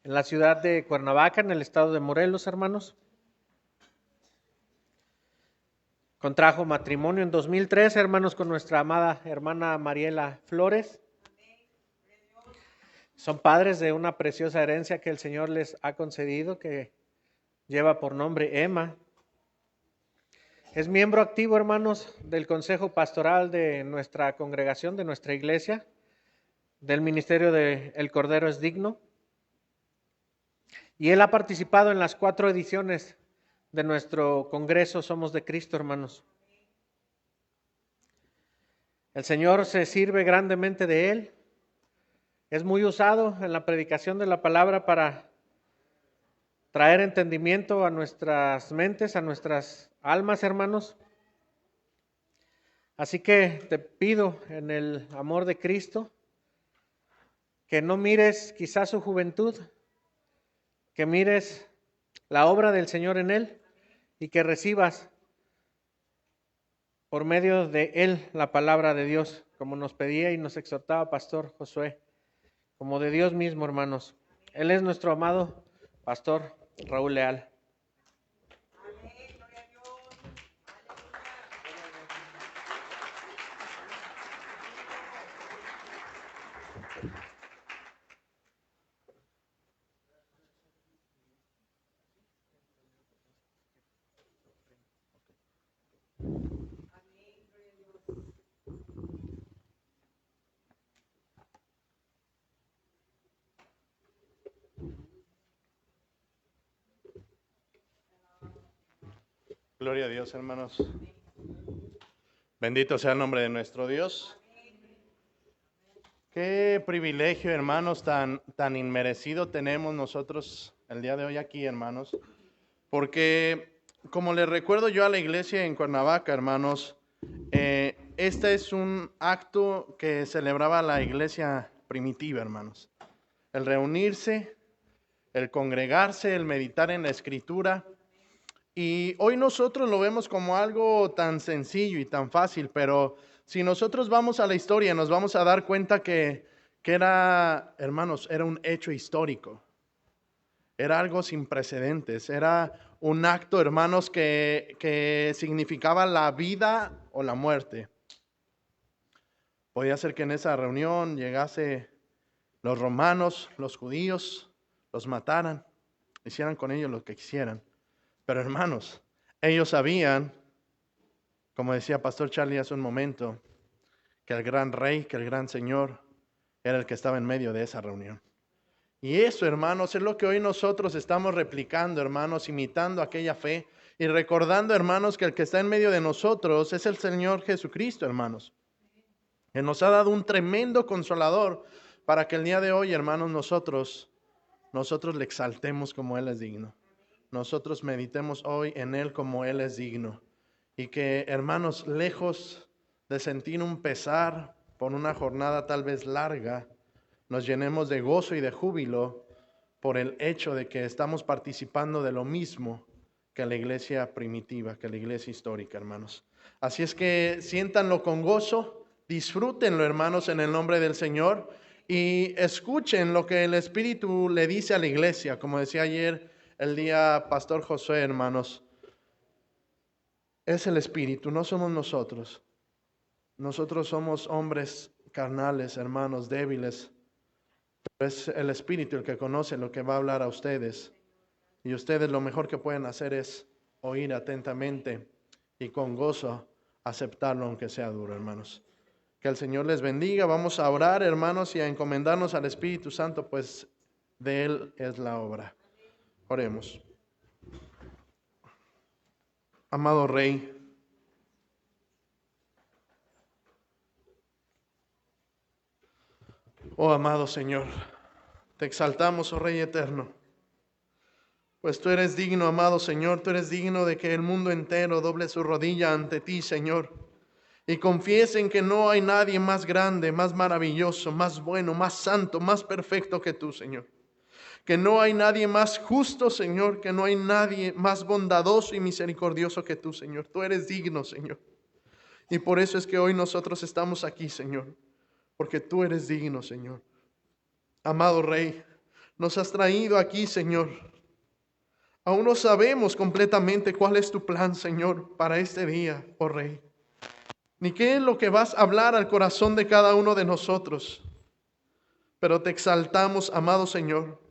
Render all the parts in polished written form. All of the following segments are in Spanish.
en la ciudad de Cuernavaca, en el estado de Morelos, hermanos. Contrajo matrimonio en 2003, hermanos, con nuestra amada hermana Mariela Flores. Son padres de una preciosa herencia que el Señor les ha concedido, que lleva por nombre Emma. Es miembro activo, hermanos, del Consejo Pastoral de nuestra congregación, de nuestra iglesia, del ministerio de El Cordero es Digno. Y él ha participado en las 4 ediciones de nuestro Congreso Somos de Cristo, hermanos. El Señor se sirve grandemente de él. Es muy usado en la predicación de la palabra para traer entendimiento a nuestras mentes, a nuestras almas, hermanos. Así que te pido en el amor de Cristo que no mires quizás su juventud, que mires la obra del Señor en él y que recibas por medio de él la palabra de Dios, como nos pedía y nos exhortaba Pastor Josué, como de Dios mismo, hermanos. Él es nuestro amado Pastor Raúl Leal. Gloria a Dios, hermanos. Bendito sea el nombre de nuestro Dios. Qué privilegio, hermanos, tan inmerecido tenemos nosotros el día de hoy aquí, hermanos. Porque, como les recuerdo yo a la iglesia en Cuernavaca, hermanos, este es un acto que celebraba la iglesia primitiva, hermanos. El reunirse, el congregarse, el meditar en la Escritura. Y hoy nosotros lo vemos como algo tan sencillo y tan fácil, pero si nosotros vamos a la historia, nos vamos a dar cuenta que era, hermanos, era un hecho histórico. Era algo sin precedentes, era un acto, hermanos, que significaba la vida o la muerte. Podía ser que en esa reunión llegase los romanos, los judíos, los mataran, hicieran con ellos lo que quisieran. Pero hermanos, ellos sabían, como decía Pastor Charlie hace un momento, que el gran rey, que el gran Señor era el que estaba en medio de esa reunión. Y eso, hermanos, es lo que hoy nosotros estamos replicando, hermanos, imitando aquella fe y recordando, hermanos, que el que está en medio de nosotros es el Señor Jesucristo, hermanos. Que nos ha dado un tremendo consolador para que el día de hoy, hermanos, nosotros le exaltemos como Él es digno. Nosotros meditemos hoy en Él como Él es digno. Y que, hermanos, lejos de sentir un pesar por una jornada tal vez larga, nos llenemos de gozo y de júbilo por el hecho de que estamos participando de lo mismo que la iglesia primitiva, que la iglesia histórica, hermanos. Así es que siéntanlo con gozo, disfrútenlo, hermanos, en el nombre del Señor, y escuchen lo que el Espíritu le dice a la iglesia, como decía ayer el día Pastor Josué, hermanos. Es el Espíritu, no somos nosotros. Nosotros somos hombres carnales, hermanos, débiles. Pero es el Espíritu el que conoce lo que va a hablar a ustedes. Y ustedes lo mejor que pueden hacer es oír atentamente y con gozo aceptarlo, aunque sea duro, hermanos. Que el Señor les bendiga. Vamos a orar, hermanos, y a encomendarnos al Espíritu Santo, pues de Él es la obra. Oremos. Amado Rey, oh amado Señor, te exaltamos, oh Rey eterno, pues tú eres digno, amado Señor, tú eres digno de que el mundo entero doble su rodilla ante ti, Señor, y confiesen que no hay nadie más grande, más maravilloso, más bueno, más santo, más perfecto que tú, Señor. Que no hay nadie más justo, Señor, que no hay nadie más bondadoso y misericordioso que tú, Señor. Tú eres digno, Señor. Y por eso es que hoy nosotros estamos aquí, Señor, porque tú eres digno, Señor. Amado Rey, nos has traído aquí, Señor. Aún no sabemos completamente cuál es tu plan, Señor, para este día, oh Rey. Ni qué es lo que vas a hablar al corazón de cada uno de nosotros. Pero te exaltamos, amado Señor,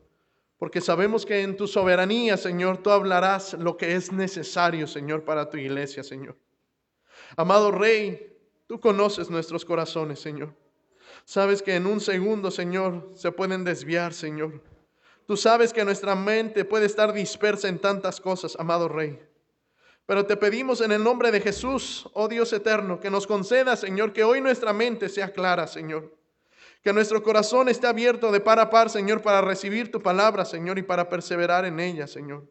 porque sabemos que en tu soberanía, Señor, tú hablarás lo que es necesario, Señor, para tu iglesia, Señor. Amado Rey, tú conoces nuestros corazones, Señor. Sabes que en un segundo, Señor, se pueden desviar, Señor. Tú sabes que nuestra mente puede estar dispersa en tantas cosas, amado Rey. Pero te pedimos en el nombre de Jesús, oh Dios eterno, que nos conceda, Señor, que hoy nuestra mente sea clara, Señor. Que nuestro corazón esté abierto de par a par, Señor, para recibir tu palabra, Señor, y para perseverar en ella, Señor.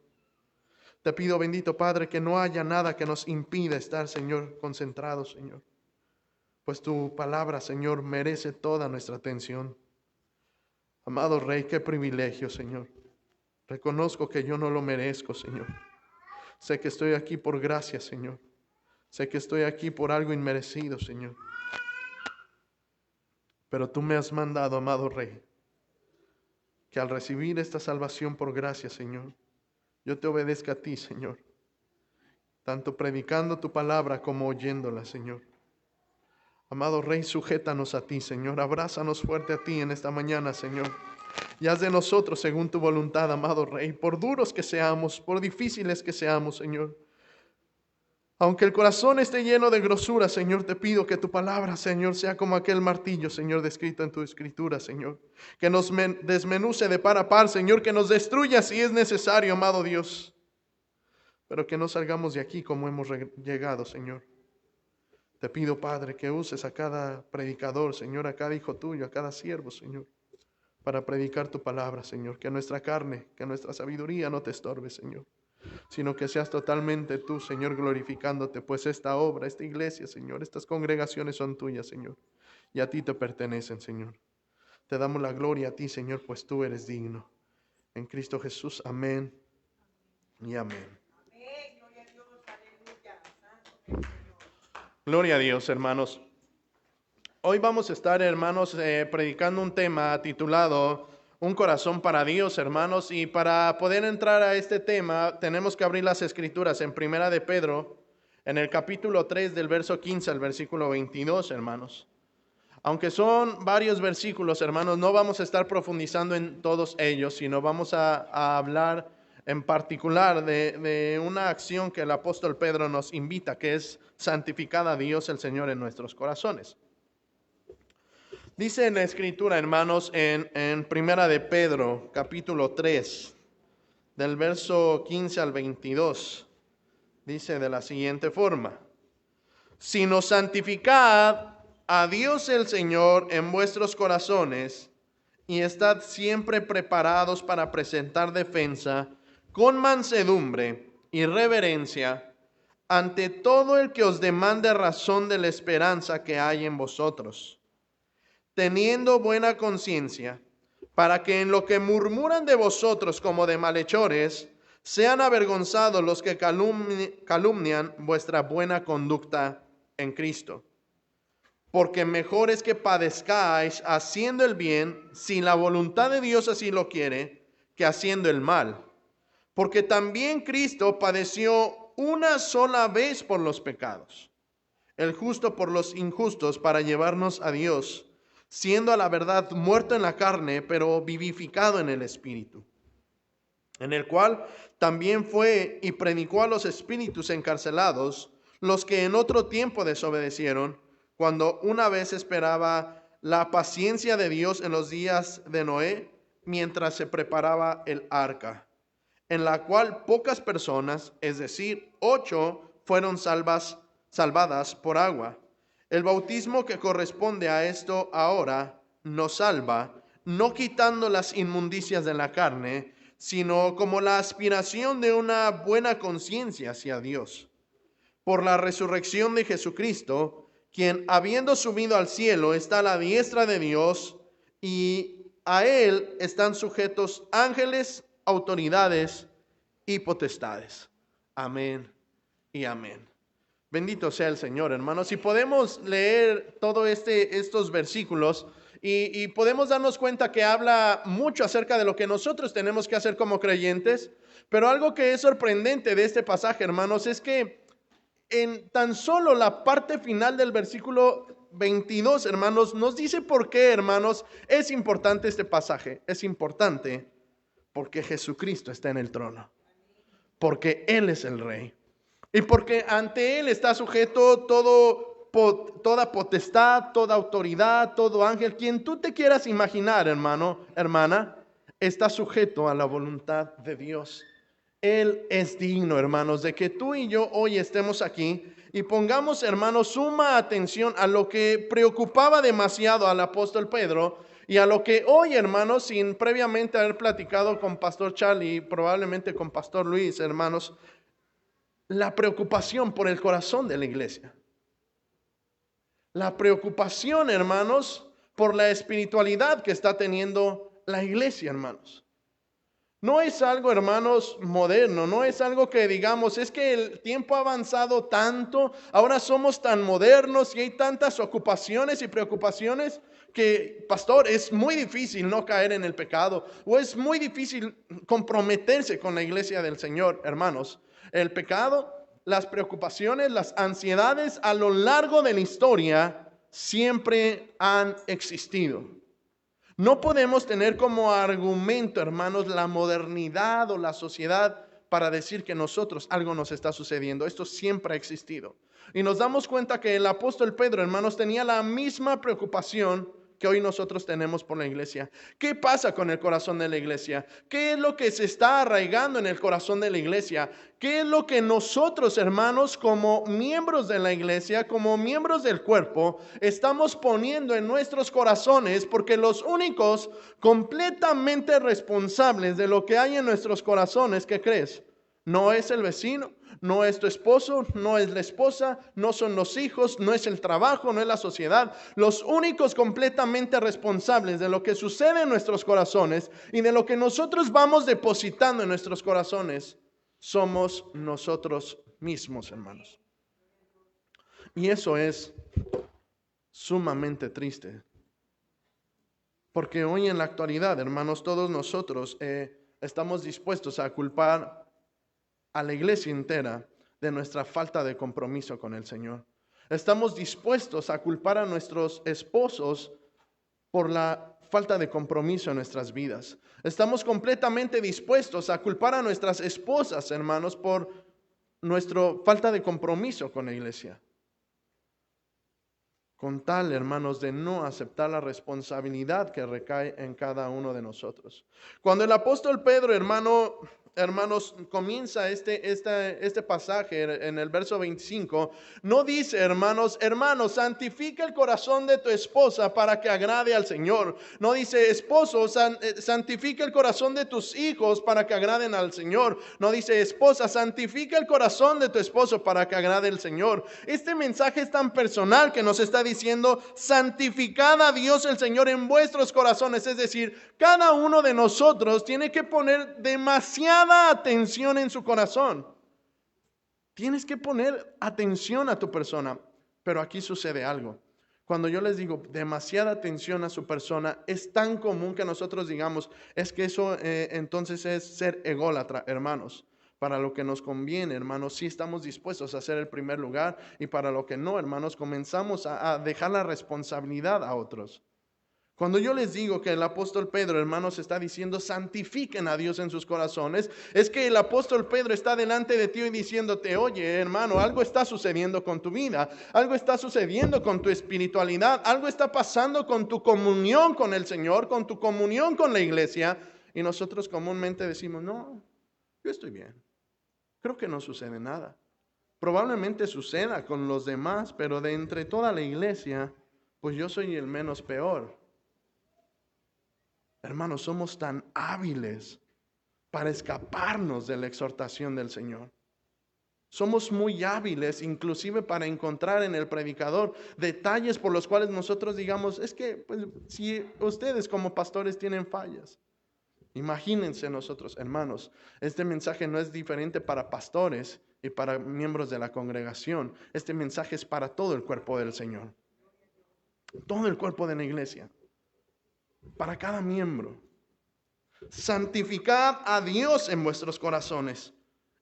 Te pido, bendito Padre, que no haya nada que nos impida estar, Señor, concentrados, Señor. Pues tu palabra, Señor, merece toda nuestra atención. Amado Rey, qué privilegio, Señor. Reconozco que yo no lo merezco, Señor. Sé que estoy aquí por gracia, Señor. Sé que estoy aquí por algo inmerecido, Señor. Pero tú me has mandado, amado Rey, que al recibir esta salvación por gracia, Señor, yo te obedezca a ti, Señor. Tanto predicando tu palabra como oyéndola, Señor. Amado Rey, sujétanos a ti, Señor. Abrázanos fuerte a ti en esta mañana, Señor. Y haz de nosotros según tu voluntad, amado Rey. Por duros que seamos, por difíciles que seamos, Señor. Aunque el corazón esté lleno de grosura, Señor, te pido que tu palabra, Señor, sea como aquel martillo, Señor, descrito en tu escritura, Señor. Que nos desmenuce de par a par, Señor. Que nos destruya si es necesario, amado Dios. Pero que no salgamos de aquí como hemos llegado, Señor. Te pido, Padre, que uses a cada predicador, Señor, a cada hijo tuyo, a cada siervo, Señor, para predicar tu palabra, Señor. Que nuestra carne, que nuestra sabiduría no te estorbe, Señor, sino que seas totalmente tú, Señor, glorificándote, pues esta obra, esta iglesia, Señor, estas congregaciones son tuyas, Señor, y a ti te pertenecen, Señor. Te damos la gloria a ti, Señor, pues tú eres digno. En Cristo Jesús, amén y amén. Gloria a Dios, hermanos. Hoy vamos a estar, hermanos, predicando un tema titulado Un corazón para Dios, hermanos. Y para poder entrar a este tema, tenemos que abrir las Escrituras en Primera de Pedro, en el capítulo 3, del verso 15 al versículo 22, hermanos. Aunque son varios versículos, hermanos, no vamos a estar profundizando en todos ellos, sino vamos a hablar en particular de una acción que el apóstol Pedro nos invita, que es santificar a Dios el Señor en nuestros corazones. Dice en la Escritura, hermanos, en Primera de Pedro, capítulo 3, del verso 15 al 22, dice de la siguiente forma: sino santificad a Dios el Señor en vuestros corazones, y estad siempre preparados para presentar defensa con mansedumbre y reverencia ante todo el que os demande razón de la esperanza que hay en vosotros, teniendo buena conciencia, para que en lo que murmuran de vosotros como de malhechores, sean avergonzados los que calumnian vuestra buena conducta en Cristo. Porque mejor es que padezcáis haciendo el bien, si la voluntad de Dios así lo quiere, que haciendo el mal. Porque también Cristo padeció una sola vez por los pecados, el justo por los injustos, para llevarnos a Dios, siendo a la verdad muerto en la carne, pero vivificado en el Espíritu, en el cual también fue y predicó a los espíritus encarcelados, los que en otro tiempo desobedecieron, cuando una vez esperaba la paciencia de Dios en los días de Noé, mientras se preparaba el arca, en la cual pocas personas, es decir, 8, fueron salvadas por agua. El bautismo que corresponde a esto ahora nos salva, no quitando las inmundicias de la carne, sino como la aspiración de una buena conciencia hacia Dios, por la resurrección de Jesucristo, quien habiendo subido al cielo está a la diestra de Dios, y a él están sujetos ángeles, autoridades y potestades. Amén y amén. Bendito sea el Señor, hermanos. Si podemos leer todos estos versículos y podemos darnos cuenta que habla mucho acerca de lo que nosotros tenemos que hacer como creyentes. Pero algo que es sorprendente de este pasaje, hermanos, es que en tan solo la parte final del versículo 22, hermanos, nos dice por qué, hermanos, es importante este pasaje. Es importante porque Jesucristo está en el trono, porque Él es el Rey y porque ante Él está sujeto toda potestad, toda autoridad, todo ángel, quien tú te quieras imaginar, hermano, hermana, está sujeto a la voluntad de Dios. Él es digno, hermanos, de que tú y yo hoy estemos aquí y pongamos, hermanos, suma atención a lo que preocupaba demasiado al apóstol Pedro y a lo que hoy, hermanos, sin previamente haber platicado con Pastor Charlie y probablemente con Pastor Luis, hermanos, la preocupación por el corazón de la iglesia. La preocupación, hermanos, por la espiritualidad que está teniendo la iglesia, hermanos. No es algo, hermanos, moderno, no es algo que digamos, es que el tiempo ha avanzado tanto, ahora somos tan modernos y hay tantas ocupaciones y preocupaciones que, pastor, es muy difícil no caer en el pecado o es muy difícil comprometerse con la iglesia del Señor, hermanos. El pecado, las preocupaciones, las ansiedades a lo largo de la historia siempre han existido. No podemos tener como argumento, hermanos, la modernidad o la sociedad para decir que nosotros algo nos está sucediendo. Esto siempre ha existido. Y nos damos cuenta que el apóstol Pedro, hermanos, tenía la misma preocupación que hoy nosotros tenemos por la iglesia. ¿Qué pasa con el corazón de la iglesia? ¿Qué es lo que se está arraigando en el corazón de la iglesia? ¿Qué es lo que nosotros, hermanos, como miembros de la iglesia, como miembros del cuerpo, estamos poniendo en nuestros corazones? Porque los únicos completamente responsables de lo que hay en nuestros corazones, ¿qué crees? No es el vecino, no es tu esposo, no es la esposa, no son los hijos, no es el trabajo, no es la sociedad. Los únicos completamente responsables de lo que sucede en nuestros corazones y de lo que nosotros vamos depositando en nuestros corazones somos nosotros mismos, hermanos. Y eso es sumamente triste. Porque hoy en la actualidad, hermanos, todos nosotros estamos dispuestos a culpar a la iglesia entera de nuestra falta de compromiso con el Señor. Estamos dispuestos a culpar a nuestros esposos por la falta de compromiso en nuestras vidas. Estamos completamente dispuestos a culpar a nuestras esposas, hermanos, por nuestra falta de compromiso con la iglesia. Con tal, hermanos, de no aceptar la responsabilidad que recae en cada uno de nosotros. Cuando el apóstol Pedro, hermanos, comienza este pasaje en el verso 25, no dice, hermanos, santifica el corazón de tu esposa para que agrade al Señor. No dice, esposo, santifica el corazón de tus hijos para que agraden al Señor. No dice, esposa, santifica el corazón de tu esposo para que agrade al Señor. Este mensaje es tan personal que nos está diciendo, santificad a Dios el Señor en vuestros corazones. Es decir, cada uno de nosotros tiene que poner demasiada atención en su corazón. Tienes que poner atención a tu persona. Pero aquí sucede algo. Cuando yo les digo demasiada atención a su persona, es tan común que nosotros digamos, es que eso entonces es ser ególatra, hermanos. Para lo que nos conviene, hermanos, sí estamos dispuestos a hacer el primer lugar, y para lo que no, hermanos, comenzamos a dejar la responsabilidad a otros. Cuando yo les digo que el apóstol Pedro, hermanos, está diciendo santifiquen a Dios en sus corazones, es que el apóstol Pedro está delante de ti y diciéndote, oye, hermano, algo está sucediendo con tu vida, algo está sucediendo con tu espiritualidad, algo está pasando con tu comunión con el Señor, con tu comunión con la iglesia. Y nosotros comúnmente decimos, no, yo estoy bien, creo que no sucede nada. Probablemente suceda con los demás, pero de entre toda la iglesia, pues yo soy el menos peor. Hermanos, somos tan hábiles para escaparnos de la exhortación del Señor. Somos muy hábiles inclusive para encontrar en el predicador detalles por los cuales nosotros digamos, es que pues, si ustedes como pastores tienen fallas. Imagínense nosotros, hermanos, este mensaje no es diferente para pastores y para miembros de la congregación. Este mensaje es para todo el cuerpo del Señor. Todo el cuerpo de la iglesia. para cada miembro. Santificad a Dios en vuestros corazones.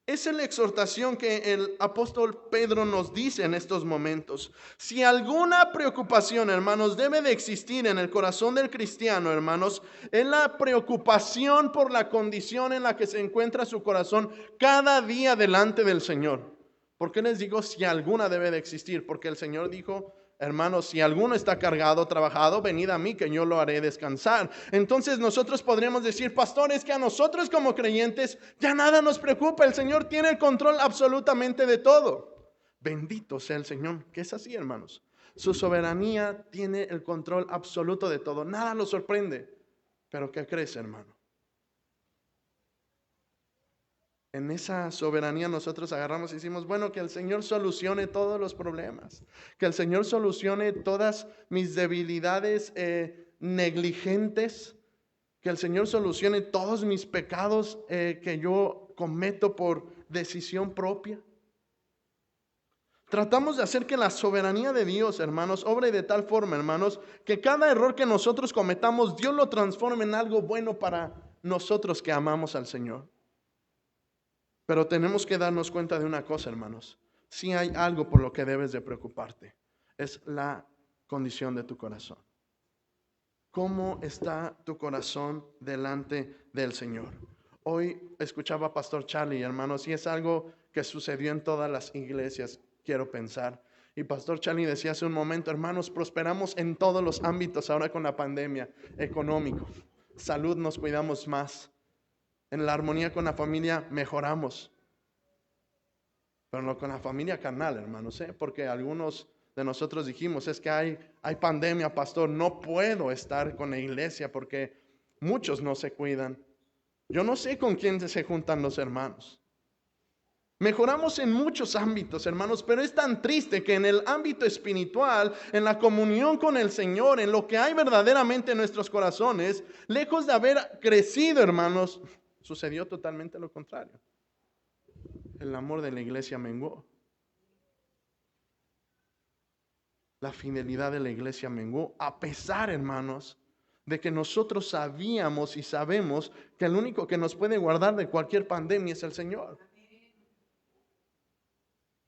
Esa es la exhortación que el apóstol Pedro nos dice en estos momentos. Si alguna preocupación, hermanos, debe de existir en el corazón del cristiano, hermanos, es la preocupación por la condición en la que se encuentra su corazón cada día delante del Señor. ¿Por qué les digo si alguna debe de existir? Porque el Señor dijo: hermanos, si alguno está cargado, trabajado, venid a mí que yo lo haré descansar. Entonces nosotros podríamos decir: pastores, que a nosotros como creyentes ya nada nos preocupa. El Señor tiene el control absolutamente de todo. Bendito sea el Señor, que es así, hermanos. Su soberanía tiene el control absoluto de todo. Nada lo sorprende. Pero ¿qué crees, hermano? En esa soberanía nosotros agarramos y decimos: bueno, que el Señor solucione todos los problemas, que el Señor solucione todas mis debilidades negligentes, que el Señor solucione todos mis pecados que yo cometo por decisión propia. Tratamos de hacer que la soberanía de Dios, hermanos, obre de tal forma, hermanos, que cada error que nosotros cometamos, Dios lo transforme en algo bueno para nosotros que amamos al Señor. Pero tenemos que darnos cuenta de una cosa, hermanos. Si hay algo por lo que debes de preocuparte, es la condición de tu corazón. ¿Cómo está tu corazón delante del Señor? Hoy escuchaba a Pastor Charlie, hermanos, y es algo que sucedió en todas las iglesias, quiero pensar. Y Pastor Charlie decía hace un momento: hermanos, prosperamos en todos los ámbitos ahora con la pandemia, económico, salud, nos cuidamos más. En la armonía con la familia mejoramos. Pero no con la familia carnal, hermanos, porque algunos de nosotros dijimos: es que hay pandemia, pastor, no puedo estar con la iglesia porque muchos no se cuidan. Yo no sé con quién se juntan los hermanos. Mejoramos en muchos ámbitos, hermanos, pero es tan triste que en el ámbito espiritual, en la comunión con el Señor, en lo que hay verdaderamente en nuestros corazones, lejos de haber crecido, hermanos, sucedió totalmente lo contrario. El amor de la iglesia menguó. La fidelidad de la iglesia menguó, a pesar, hermanos, de que nosotros sabíamos y sabemos que el único que nos puede guardar de cualquier pandemia es el Señor.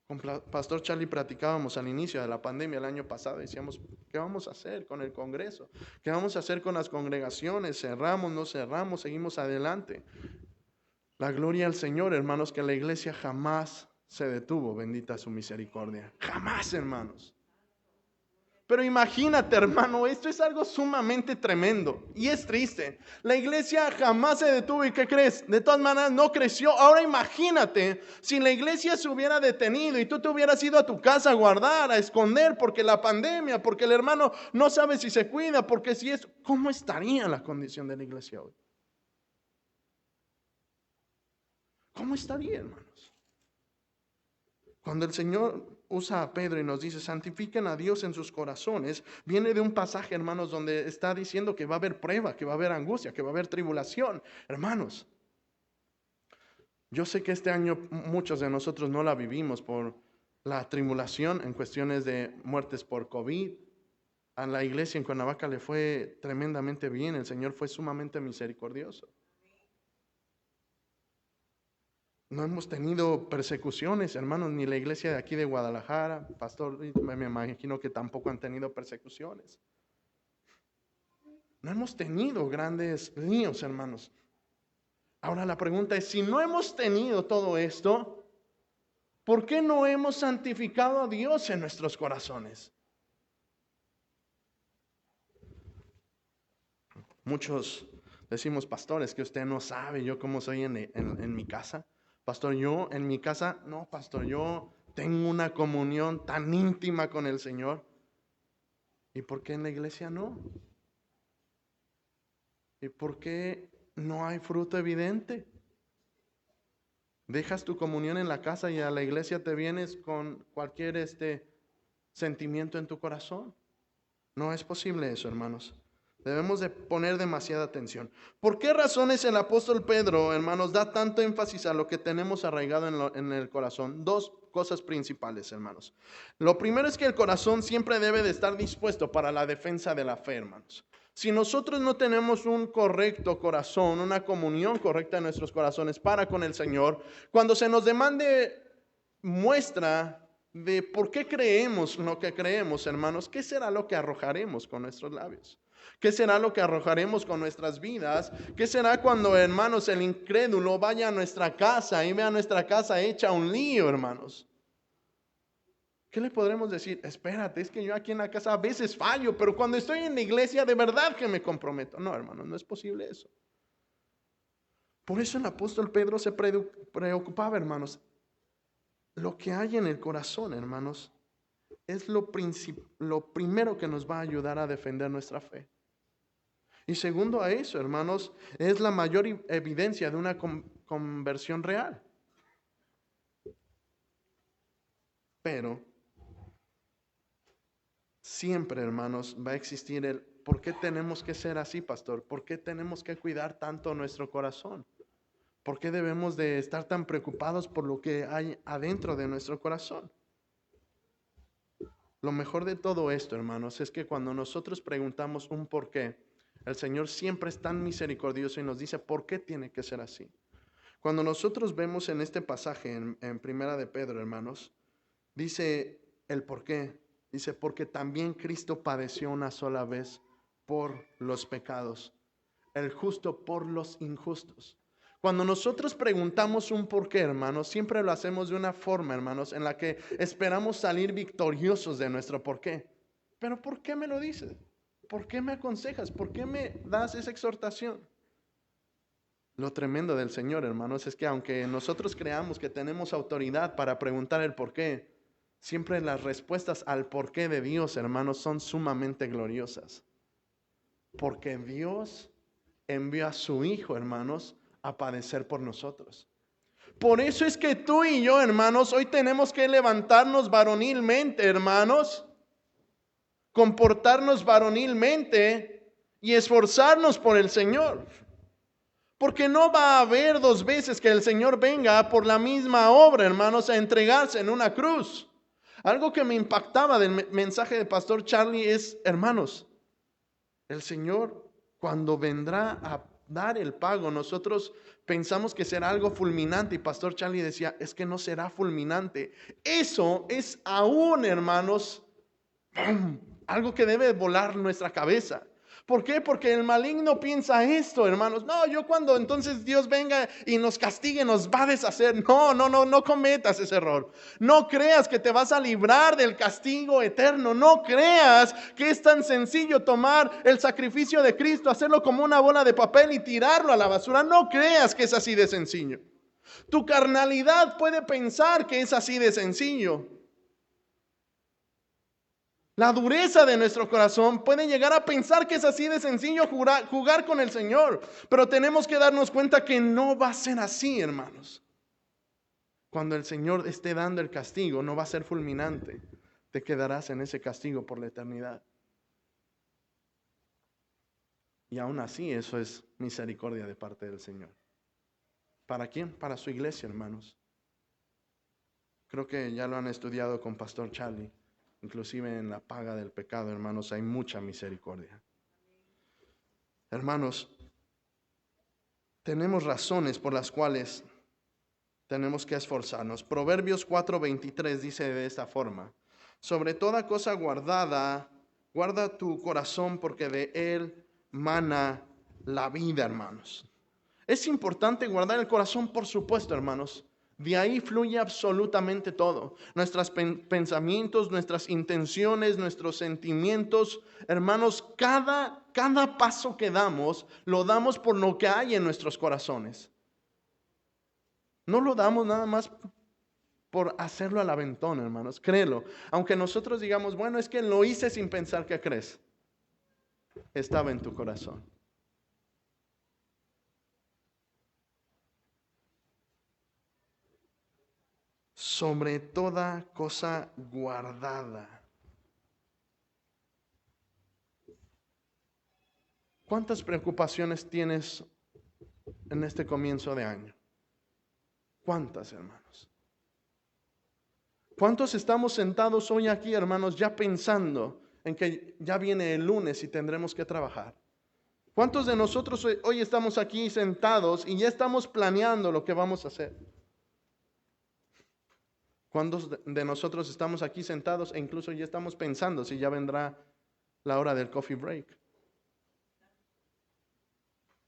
Con Pastor Charlie platicábamos al inicio de la pandemia el año pasado. Decíamos: ¿qué vamos a hacer con el Congreso? ¿Qué vamos a hacer con las congregaciones? ¿Cerramos, no cerramos? ¿Seguimos adelante? La gloria al Señor, hermanos, que la iglesia jamás se detuvo. Bendita su misericordia. Jamás, hermanos. Pero imagínate, hermano, esto es algo sumamente tremendo y es triste. La iglesia jamás se detuvo, ¿y qué crees? De todas maneras no creció. Ahora imagínate si la iglesia se hubiera detenido y tú te hubieras ido a tu casa a guardar, a esconder porque la pandemia, porque el hermano no sabe si se cuida, porque si es... ¿Cómo estaría la condición de la iglesia hoy? ¿Cómo estaría, hermanos? Cuando el Señor usa a Pedro y nos dice: santifiquen a Dios en sus corazones, viene de un pasaje, hermanos, donde está diciendo que va a haber prueba, que va a haber angustia, que va a haber tribulación. Hermanos, yo sé que este año muchos de nosotros no la vivimos por la tribulación en cuestiones de muertes por COVID. A la iglesia en Cuernavaca le fue tremendamente bien, el Señor fue sumamente misericordioso. No hemos tenido persecuciones, hermanos, ni la iglesia de aquí de Guadalajara, pastor, me imagino que tampoco han tenido persecuciones. No hemos tenido grandes líos, hermanos. Ahora la pregunta es: si no hemos tenido todo esto, ¿por qué no hemos santificado a Dios en nuestros corazones? Muchos decimos: pastores, que usted no sabe yo cómo soy en mi casa. Pastor, yo en mi casa, no, pastor, yo tengo una comunión tan íntima con el Señor. ¿Y por qué en la iglesia no? ¿Y por qué no hay fruto evidente? Dejas tu comunión en la casa y a la iglesia te vienes con cualquier sentimiento en tu corazón. No es posible eso, hermanos. Debemos de poner demasiada atención. ¿Por qué razones el apóstol Pedro, hermanos, da tanto énfasis a lo que tenemos arraigado en el corazón? Dos cosas principales, hermanos. Lo primero es que el corazón siempre debe de estar dispuesto para la defensa de la fe, hermanos. Si nosotros no tenemos un correcto corazón, una comunión correcta en nuestros corazones para con el Señor, cuando se nos demande muestra de por qué creemos lo que creemos, hermanos, ¿qué será lo que arrojaremos con nuestros labios? ¿Qué será lo que arrojaremos con nuestras vidas? ¿Qué será cuando, hermanos, el incrédulo vaya a nuestra casa y vea nuestra casa hecha un lío, hermanos? ¿Qué le podremos decir? Espérate, es que yo aquí en la casa a veces fallo, pero cuando estoy en la iglesia de verdad que me comprometo. No, hermanos, no es posible eso. Por eso el apóstol Pedro se preocupaba, hermanos. Lo que hay en el corazón, hermanos, es lo primero que nos va a ayudar a defender nuestra fe. Y segundo a eso, hermanos, es la mayor evidencia de una conversión real. Pero siempre, hermanos, va a existir el ¿por qué tenemos que ser así, pastor? ¿Por qué tenemos que cuidar tanto nuestro corazón? ¿Por qué debemos de estar tan preocupados por lo que hay adentro de nuestro corazón? Lo mejor de todo esto, hermanos, es que cuando nosotros preguntamos un por qué, el Señor siempre es tan misericordioso y nos dice por qué tiene que ser así. Cuando nosotros vemos en este pasaje en Primera de Pedro, hermanos, dice el por qué. Dice, porque también Cristo padeció una sola vez por los pecados, el justo por los injustos. Cuando nosotros preguntamos un por qué, hermanos, siempre lo hacemos de una forma, hermanos, en la que esperamos salir victoriosos de nuestro por qué. Pero ¿por qué me lo dices? ¿Por qué me aconsejas? ¿Por qué me das esa exhortación? Lo tremendo del Señor, hermanos, es que aunque nosotros creamos que tenemos autoridad para preguntar el por qué, siempre las respuestas al porqué de Dios, hermanos, son sumamente gloriosas. Porque Dios envió a su Hijo, hermanos, a padecer por nosotros. Por eso es que tú y yo, hermanos, hoy tenemos que levantarnos varonilmente, hermanos, comportarnos varonilmente y esforzarnos por el Señor. Porque no va a haber dos veces que el Señor venga por la misma obra, hermanos, a entregarse en una cruz. Algo que me impactaba del mensaje de Pastor Charlie es, hermanos, el Señor cuando vendrá a dar el pago, nosotros pensamos que será algo fulminante y Pastor Charlie decía, es que no será fulminante. Eso es aún, hermanos, algo que debe volar nuestra cabeza. ¿Por qué? Porque el maligno piensa esto, hermanos. No, yo cuando entonces Dios venga y nos castigue, nos va a deshacer. No cometas ese error. No creas que te vas a librar del castigo eterno. No creas que es tan sencillo tomar el sacrificio de Cristo, hacerlo como una bola de papel y tirarlo a la basura. No creas que es así de sencillo. Tu carnalidad puede pensar que es así de sencillo. La dureza de nuestro corazón puede llegar a pensar que es así de sencillo jugar con el Señor. Pero tenemos que darnos cuenta que no va a ser así, hermanos. Cuando el Señor esté dando el castigo, no va a ser fulminante. Te quedarás en ese castigo por la eternidad. Y aún así, eso es misericordia de parte del Señor. ¿Para quién? Para su iglesia, hermanos. Creo que ya lo han estudiado con Pastor Charlie. Inclusive en la paga del pecado, hermanos, hay mucha misericordia. Hermanos, tenemos razones por las cuales tenemos que esforzarnos. Proverbios 4:23 dice de esta forma: sobre toda cosa guardada, guarda tu corazón porque de él mana la vida, hermanos. Es importante guardar el corazón, por supuesto, hermanos. De ahí fluye absolutamente todo. Nuestros pensamientos, nuestras intenciones, nuestros sentimientos. Hermanos, cada paso que damos, lo damos por lo que hay en nuestros corazones. No lo damos nada más por hacerlo al aventón, hermanos. Créelo. Aunque nosotros digamos, bueno, es que lo hice sin pensar, ¿qué crees? Estaba en tu corazón. Sobre toda cosa guardada. ¿Cuántas preocupaciones tienes en este comienzo de año? ¿Cuántas, hermanos? ¿Cuántos estamos sentados hoy aquí, hermanos, ya pensando en que ya viene el lunes y tendremos que trabajar? ¿Cuántos de nosotros hoy estamos aquí sentados y ya estamos planeando lo que vamos a hacer? ¿Cuántos de nosotros estamos aquí sentados e incluso ya estamos pensando si ya vendrá la hora del coffee break?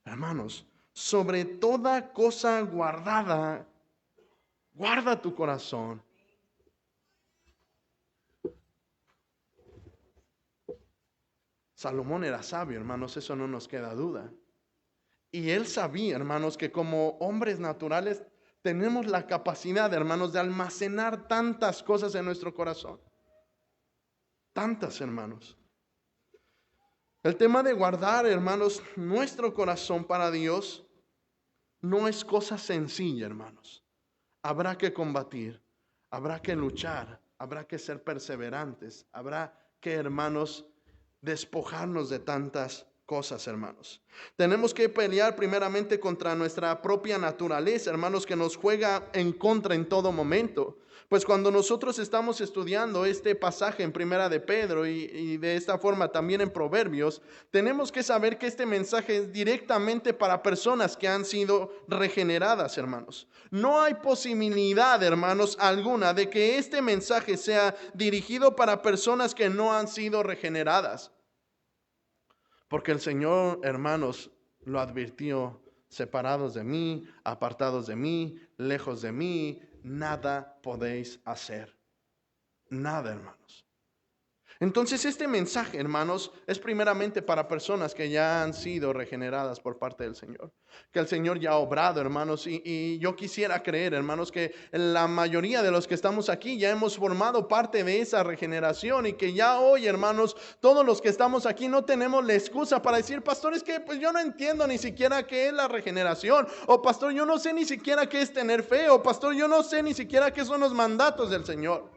Hermanos, sobre toda cosa guardada, guarda tu corazón. Salomón era sabio, hermanos, eso no nos queda duda. Y él sabía, hermanos, que como hombres naturales tenemos la capacidad, hermanos, de almacenar tantas cosas en nuestro corazón. Tantas, hermanos. El tema de guardar, hermanos, nuestro corazón para Dios no es cosa sencilla, hermanos. Habrá que combatir, habrá que luchar, habrá que ser perseverantes, habrá que, hermanos, despojarnos de tantas cosas, hermanos. Tenemos que pelear primeramente contra nuestra propia naturaleza, hermanos, que nos juega en contra en todo momento. Pues cuando nosotros estamos estudiando este pasaje en Primera de Pedro y de esta forma también en Proverbios, tenemos que saber que este mensaje es directamente para personas que han sido regeneradas, hermanos. No hay posibilidad, hermanos, alguna de que este mensaje sea dirigido para personas que no han sido regeneradas. Porque el Señor, hermanos, lo advirtió: separados de mí, apartados de mí, lejos de mí, nada podéis hacer. Nada, hermanos. Entonces este mensaje, hermanos, es primeramente para personas que ya han sido regeneradas por parte del Señor. Que el Señor ya ha obrado, hermanos, y yo quisiera creer, hermanos, que la mayoría de los que estamos aquí ya hemos formado parte de esa regeneración y que ya hoy, hermanos, todos los que estamos aquí no tenemos la excusa para decir: pastor, es que pues yo no entiendo ni siquiera qué es la regeneración, o pastor, yo no sé ni siquiera qué es tener fe, o pastor, yo no sé ni siquiera qué son los mandatos del Señor.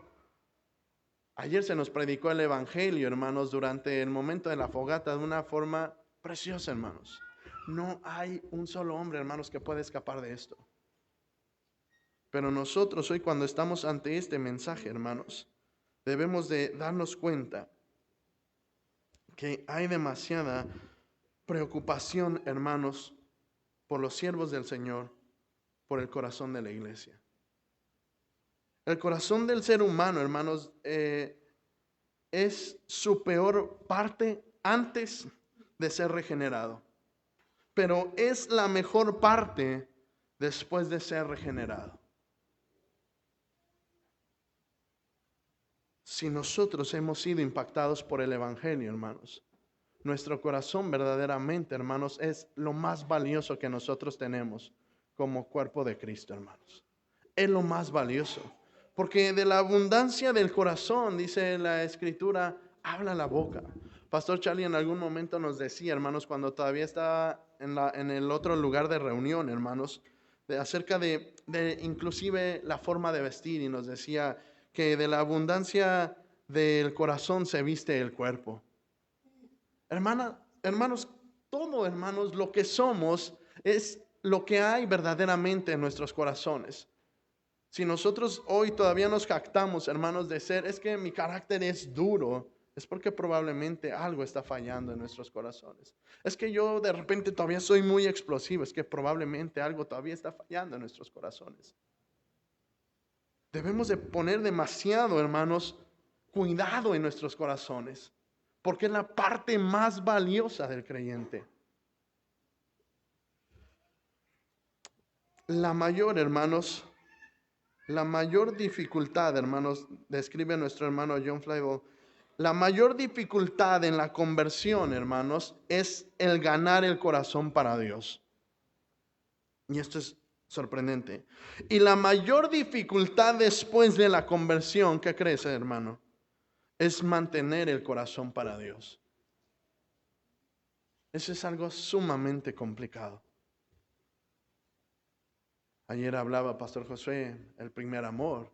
Ayer se nos predicó el Evangelio, hermanos, durante el momento de la fogata de una forma preciosa, hermanos. No hay un solo hombre, hermanos, que pueda escapar de esto. Pero nosotros hoy, cuando estamos ante este mensaje, hermanos, debemos de darnos cuenta que hay demasiada preocupación, hermanos, por los siervos del Señor, por el corazón de la iglesia. El corazón del ser humano, hermanos, es su peor parte antes de ser regenerado. Pero es la mejor parte después de ser regenerado. Si nosotros hemos sido impactados por el Evangelio, hermanos, nuestro corazón verdaderamente, hermanos, es lo más valioso que nosotros tenemos como cuerpo de Cristo, hermanos. Es lo más valioso. Porque de la abundancia del corazón, dice la Escritura, habla la boca. Pastor Charlie en algún momento nos decía, hermanos, cuando todavía estaba en el otro lugar de reunión, hermanos, acerca de inclusive la forma de vestir, y nos decía que de la abundancia del corazón se viste el cuerpo. Hermanos, todo, hermanos, lo que somos es lo que hay verdaderamente en nuestros corazones. Si nosotros hoy todavía nos jactamos, hermanos, de ser, es que mi carácter es duro, es porque probablemente algo está fallando en nuestros corazones. Es que yo de repente todavía soy muy explosivo, es que probablemente algo todavía está fallando en nuestros corazones. Debemos de poner demasiado, hermanos, cuidado en nuestros corazones, porque es la parte más valiosa del creyente. La mayor, hermanos, la mayor dificultad, hermanos, describe nuestro hermano John Flavel, la mayor dificultad en la conversión, hermanos, es el ganar el corazón para Dios. Y esto es sorprendente. Y la mayor dificultad después de la conversión, ¿qué crees, hermano? Es mantener el corazón para Dios. Eso es algo sumamente complicado. Ayer hablaba Pastor Josué, el primer amor.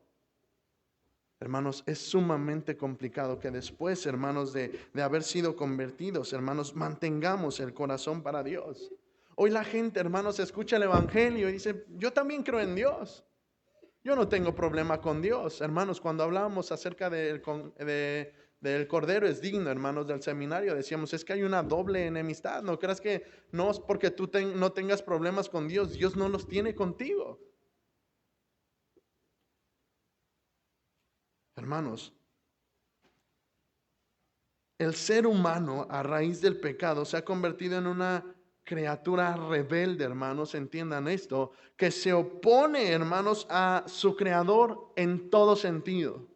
Hermanos, es sumamente complicado que después, hermanos, de haber sido convertidos, hermanos, mantengamos el corazón para Dios. Hoy la gente, hermanos, escucha el Evangelio y dice: yo también creo en Dios. Yo no tengo problema con Dios. Hermanos, cuando hablábamos acerca de del Cordero es digno, hermanos, del seminario. Decíamos, es que hay una doble enemistad. No creas que no es porque tú no tengas problemas con Dios, Dios no los tiene contigo. Hermanos, el ser humano a raíz del pecado se ha convertido en una criatura rebelde, hermanos, entiendan esto, que se opone, hermanos, a su creador en todo sentido,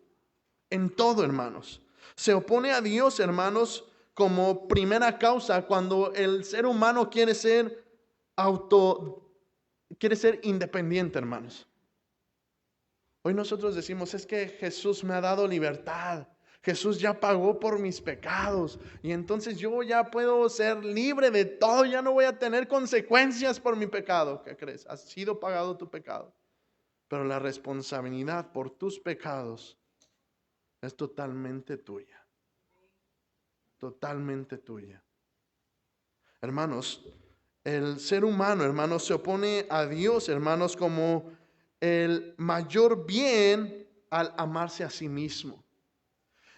en todo, hermanos. Se opone a Dios, hermanos, como primera causa cuando el ser humano quiere ser independiente, hermanos. Hoy nosotros decimos, es que Jesús me ha dado libertad. Jesús ya pagó por mis pecados y entonces yo ya puedo ser libre de todo, ya no voy a tener consecuencias por mi pecado. ¿Qué crees? Ha sido pagado tu pecado, pero la responsabilidad por tus pecados es totalmente tuya. Totalmente tuya. Hermanos, el ser humano, hermanos, se opone a Dios, hermanos, como el mayor bien al amarse a sí mismo.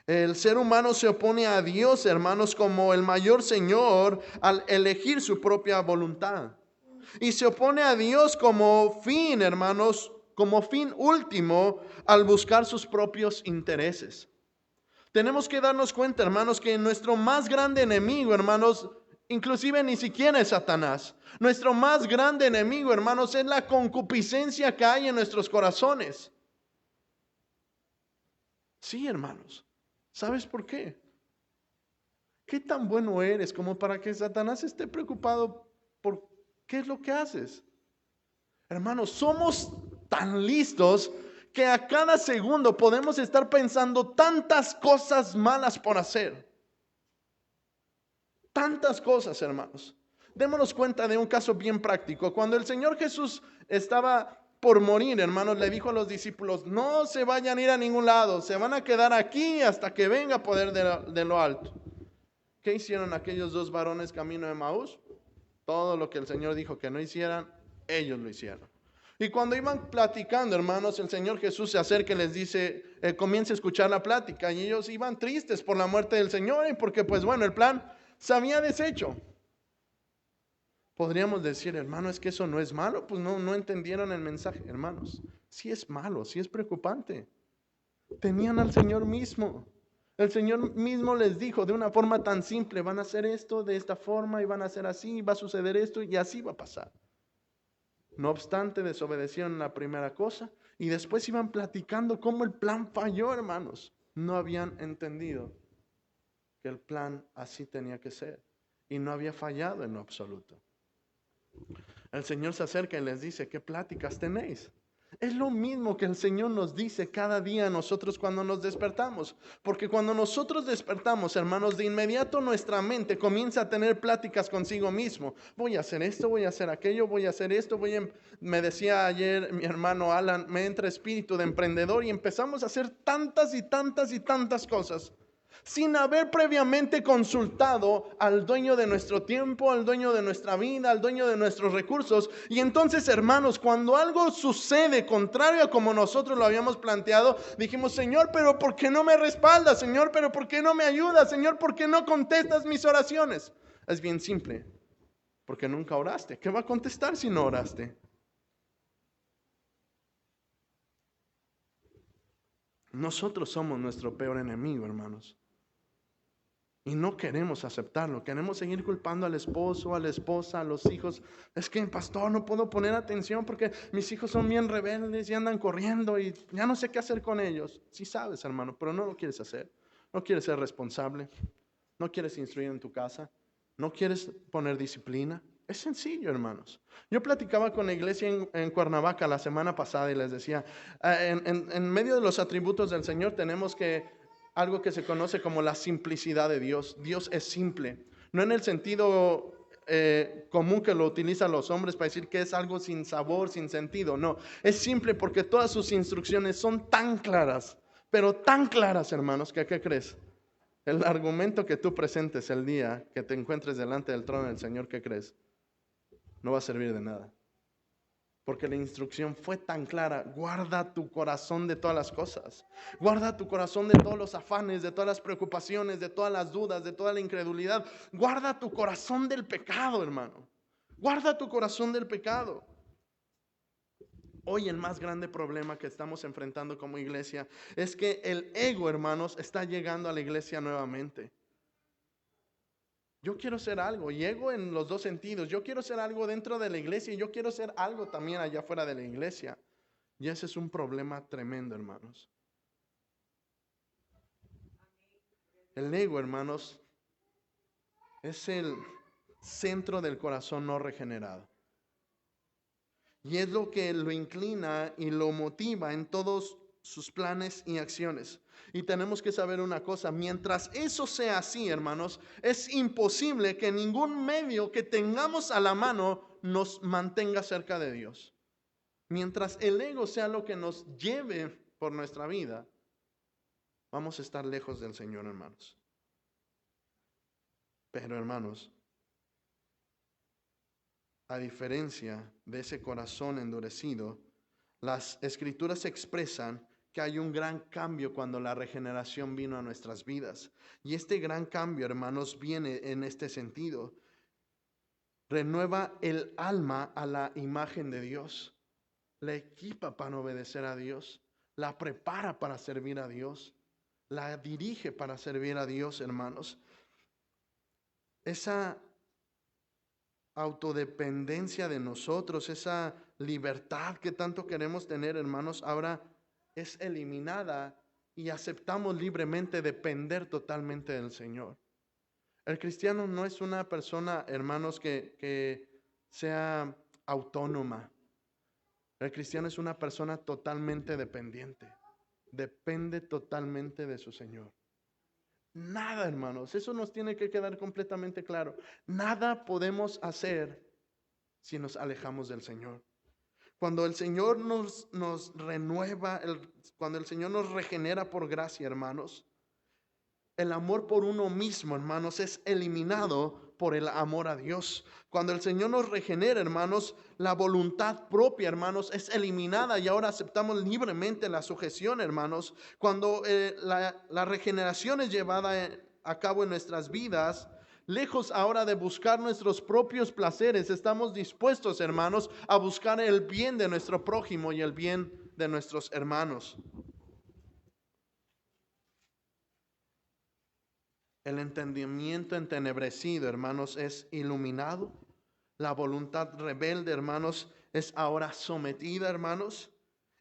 El ser humano se opone a Dios, hermanos, como el mayor Señor al elegir su propia voluntad. Y se opone a Dios como fin, hermanos, como fin último al buscar sus propios intereses. Tenemos que darnos cuenta, hermanos, que nuestro más grande enemigo, hermanos, inclusive ni siquiera es Satanás. Nuestro más grande enemigo, hermanos, es la concupiscencia que hay en nuestros corazones. Sí, hermanos. ¿Sabes por qué? ¿Qué tan bueno eres como para que Satanás esté preocupado por qué es lo que haces? Hermanos, somos tan listos que a cada segundo podemos estar pensando tantas cosas malas por hacer. Tantas cosas, hermanos. Démonos cuenta de un caso bien práctico. Cuando el Señor Jesús estaba por morir, hermanos, le dijo a los discípulos, no se vayan a ir a ningún lado, se van a quedar aquí hasta que venga poder de lo alto. ¿Qué hicieron aquellos dos varones camino de Emaús? Todo lo que el Señor dijo que no hicieran, ellos lo hicieron. Y cuando iban platicando, hermanos, el Señor Jesús se acerca y les dice, comienza a escuchar la plática. Y ellos iban tristes por la muerte del Señor y porque, pues bueno, el plan se había deshecho. Podríamos decir, hermano, es que eso no es malo. Pues no entendieron el mensaje, hermanos. Sí es malo, sí es preocupante. Tenían al Señor mismo. El Señor mismo les dijo de una forma tan simple, van a hacer esto de esta forma y van a hacer así, va a suceder esto y así va a pasar. No obstante, desobedecieron la primera cosa y después iban platicando cómo el plan falló, hermanos. No habían entendido que el plan así tenía que ser y no había fallado en lo absoluto. El Señor se acerca y les dice, ¿qué pláticas tenéis? Es lo mismo que el Señor nos dice cada día a nosotros cuando nos despertamos. Porque cuando nosotros despertamos, hermanos, de inmediato nuestra mente comienza a tener pláticas consigo mismo. Voy a hacer esto, voy a hacer aquello, voy a hacer esto. Me decía ayer mi hermano Alan, me entra espíritu de emprendedor y empezamos a hacer tantas y tantas y tantas cosas, sin haber previamente consultado al dueño de nuestro tiempo, al dueño de nuestra vida, al dueño de nuestros recursos. Y entonces, hermanos, cuando algo sucede contrario a como nosotros lo habíamos planteado, dijimos, Señor, pero ¿por qué no me respaldas? Señor, pero ¿por qué no me ayudas? Señor, ¿por qué no contestas mis oraciones? Es bien simple, porque nunca oraste. ¿Qué va a contestar si no oraste? Nosotros somos nuestro peor enemigo, hermanos. Y no queremos aceptarlo, queremos seguir culpando al esposo, a la esposa, a los hijos. Es que, pastor, no puedo poner atención porque mis hijos son bien rebeldes y andan corriendo y ya no sé qué hacer con ellos. Sí sabes, hermano, pero no lo quieres hacer. No quieres ser responsable, no quieres instruir en tu casa, no quieres poner disciplina. Es sencillo, hermanos. Yo platicaba con la iglesia en Cuernavaca la semana pasada y les decía, en medio de los atributos del Señor tenemos algo que se conoce como la simplicidad de Dios. Dios es simple, no en el sentido común que lo utilizan los hombres para decir que es algo sin sabor, sin sentido. No, es simple porque todas sus instrucciones son tan claras, pero tan claras, hermanos, que ¿qué crees? El argumento que tú presentes el día que te encuentres delante del trono del Señor, ¿qué crees? No va a servir de nada, Porque la instrucción fue tan clara: guarda tu corazón de todas las cosas. Guarda tu corazón de todos los afanes, de todas las preocupaciones, de todas las dudas, de toda la incredulidad. Guarda tu corazón del pecado, hermano. Guarda tu corazón del pecado. Hoy el más grande problema que estamos enfrentando como iglesia es que el ego, hermanos, está llegando a la iglesia nuevamente. Yo quiero ser algo, y ego en los dos sentidos. Yo quiero ser algo dentro de la iglesia y yo quiero ser algo también allá afuera de la iglesia. Y ese es un problema tremendo, hermanos. El ego, hermanos, es el centro del corazón no regenerado. Y es lo que lo inclina y lo motiva en todos sus planes y acciones. Y tenemos que saber una cosa: mientras eso sea así, hermanos, es imposible que ningún medio que tengamos a la mano nos mantenga cerca de Dios. Mientras el ego sea lo que nos lleve por nuestra vida, vamos a estar lejos del Señor, hermanos. Pero, hermanos, a diferencia de ese corazón endurecido, las escrituras expresan que hay un gran cambio cuando la regeneración vino a nuestras vidas. Y este gran cambio, hermanos, viene en este sentido: renueva el alma a la imagen de Dios, la equipa para obedecer a Dios, la prepara para servir a Dios, la dirige para servir a Dios, hermanos. Esa autodependencia de nosotros, esa libertad que tanto queremos tener, hermanos, ahora es eliminada y aceptamos libremente depender totalmente del Señor. El cristiano no es una persona, hermanos, que sea autónoma. El cristiano es una persona totalmente dependiente. Depende totalmente de su Señor. Nada, hermanos, eso nos tiene que quedar completamente claro. Nada podemos hacer si nos alejamos del Señor. Cuando el Señor nos renueva, cuando el Señor nos regenera por gracia, hermanos, el amor por uno mismo, hermanos, es eliminado por el amor a Dios. Cuando el Señor nos regenera, hermanos, la voluntad propia, hermanos, es eliminada y ahora aceptamos libremente la sujeción, hermanos. Cuando la regeneración es llevada a cabo en nuestras vidas, lejos ahora de buscar nuestros propios placeres, estamos dispuestos, hermanos, a buscar el bien de nuestro prójimo y el bien de nuestros hermanos. El entendimiento entenebrecido, hermanos, es iluminado. La voluntad rebelde, hermanos, es ahora sometida, hermanos.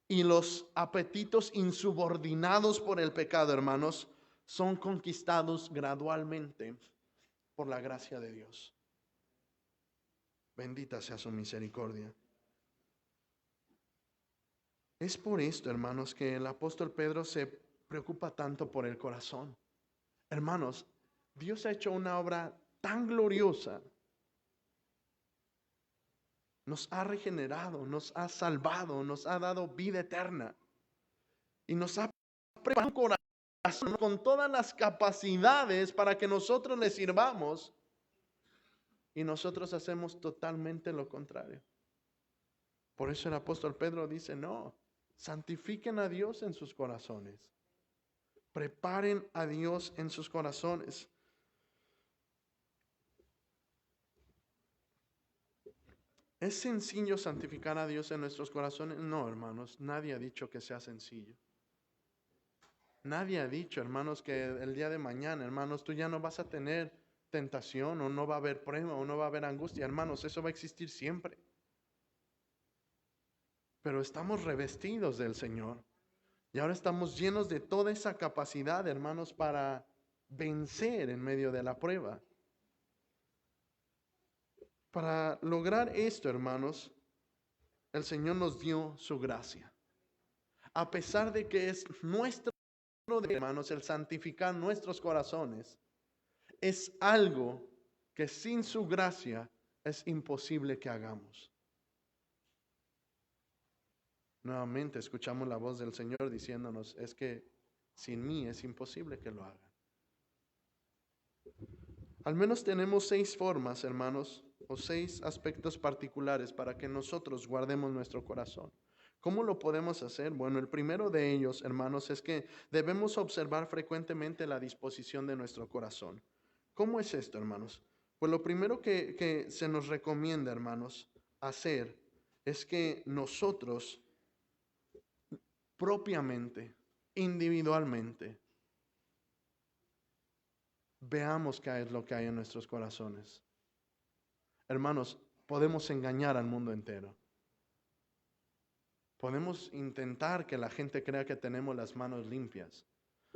Y los apetitos insubordinados por el pecado, hermanos, son conquistados gradualmente por la gracia de Dios. Bendita sea su misericordia. Es por esto, hermanos, que el apóstol Pedro se preocupa tanto por el corazón. Hermanos, Dios ha hecho una obra tan gloriosa. Nos ha regenerado, nos ha salvado, nos ha dado vida eterna. Y nos ha preparado un corazón con todas las capacidades para que nosotros le sirvamos. Y nosotros hacemos totalmente lo contrario. Por eso el apóstol Pedro dice: no, santifiquen a Dios en sus corazones. Preparen a Dios en sus corazones. ¿Es sencillo santificar a Dios en nuestros corazones? No, hermanos, nadie ha dicho que sea sencillo. Nadie ha dicho, hermanos, que el día de mañana, hermanos, tú ya no vas a tener tentación, o no va a haber prueba, o no va a haber angustia. Hermanos, eso va a existir siempre. Pero estamos revestidos del Señor. Y ahora estamos llenos de toda esa capacidad, hermanos, para vencer en medio de la prueba. Para lograr esto, hermanos, el Señor nos dio su gracia. A pesar de que es nuestro, hermanos, el santificar nuestros corazones, es algo que sin su gracia es imposible que hagamos. Nuevamente escuchamos la voz del Señor diciéndonos: es que sin mí es imposible que lo hagan. Al menos tenemos 6 formas, hermanos, o 6 aspectos particulares para que nosotros guardemos nuestro corazón. ¿Cómo lo podemos hacer? Bueno, el primero de ellos, hermanos, es que debemos observar frecuentemente la disposición de nuestro corazón. ¿Cómo es esto, hermanos? Pues lo primero que se nos recomienda, hermanos, hacer es que nosotros propiamente, individualmente, veamos qué es lo que hay en nuestros corazones. Hermanos, podemos engañar al mundo entero. Podemos intentar que la gente crea que tenemos las manos limpias,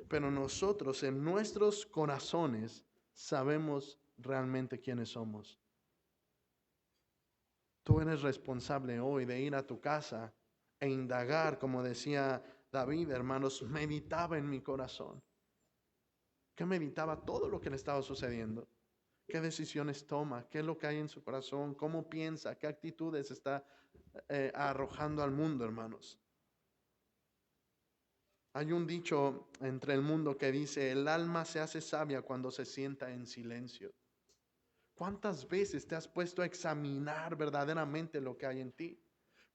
pero nosotros en nuestros corazones sabemos realmente quiénes somos. Tú eres responsable hoy de ir a tu casa e indagar, como decía David, hermanos, meditaba en mi corazón. ¿Qué meditaba? Todo lo que le estaba sucediendo. ¿Qué decisiones toma? ¿Qué es lo que hay en su corazón? ¿Cómo piensa? ¿Qué actitudes está arrojando al mundo, hermanos? Hay un dicho entre el mundo que dice, el alma se hace sabia cuando se sienta en silencio. ¿Cuántas veces te has puesto a examinar verdaderamente lo que hay en ti?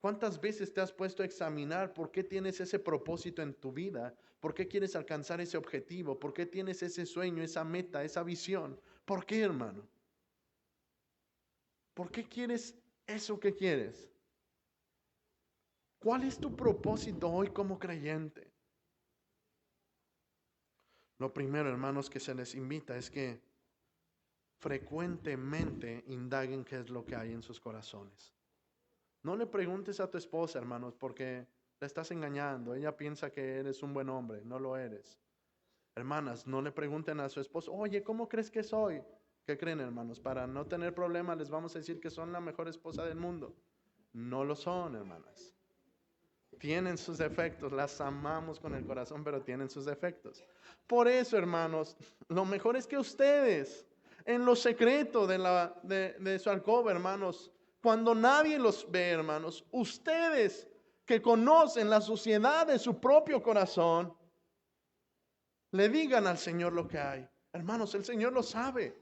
¿Cuántas veces te has puesto a examinar por qué tienes ese propósito en tu vida? ¿Por qué quieres alcanzar ese objetivo? ¿Por qué tienes ese sueño, esa meta, esa visión? ¿Por qué, hermano? ¿Por qué quieres eso que quieres? ¿Cuál es tu propósito hoy como creyente? Lo primero, hermanos, que se les invita es que frecuentemente indaguen qué es lo que hay en sus corazones. No le preguntes a tu esposa, hermanos, porque la estás engañando. Ella piensa que eres un buen hombre, no lo eres. Hermanas, no le pregunten a su esposo, oye, ¿cómo crees que soy? ¿Qué creen, hermanos? Para no tener problemas les vamos a decir que son la mejor esposa del mundo. No lo son, hermanas. Tienen sus defectos, las amamos con el corazón, pero tienen sus defectos. Por eso, hermanos, lo mejor es que ustedes, en lo secreto de su alcoba, hermanos, cuando nadie los ve, hermanos, ustedes que conocen la suciedad de su propio corazón, le digan al Señor lo que hay. Hermanos, el Señor lo sabe.